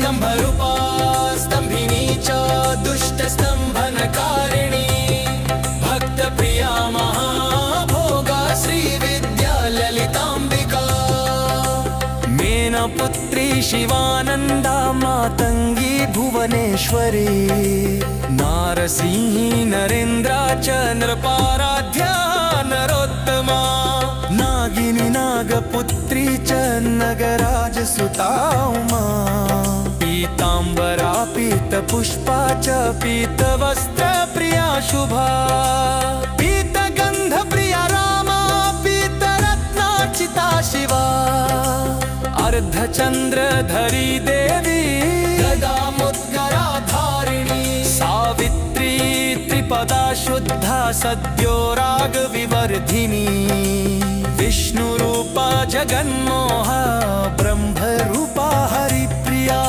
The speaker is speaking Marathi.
स्तंभरूपा स्तंभिनी च दुष्टस्तंभनकारिणी भक्तप्रिया महाभोगा श्रीविद्या ललितांबिका मेनपुत्री शिवानंदा मातंगी भुवनेश्वरी नारसिंही नरेंद्रा च नृपाराध्या नरोत्तमा नागिनी नागपुत्री च नगराजसुता उमा पीतांबरा पीतपुष्पा च पीतवस्त्रप्रिया शुभा पीतगंधप्रिया रामा पीतरत्नार्चिता शिवा अर्धचंद्रधरी देवी गदामुद्गराधारिणी सावित्री त्रिपदा शुद्धा सद्यो रागविवर्धिनी विष्णुरूपा जगन्मोहा ब्रह्मरूपा हरिप्रिया।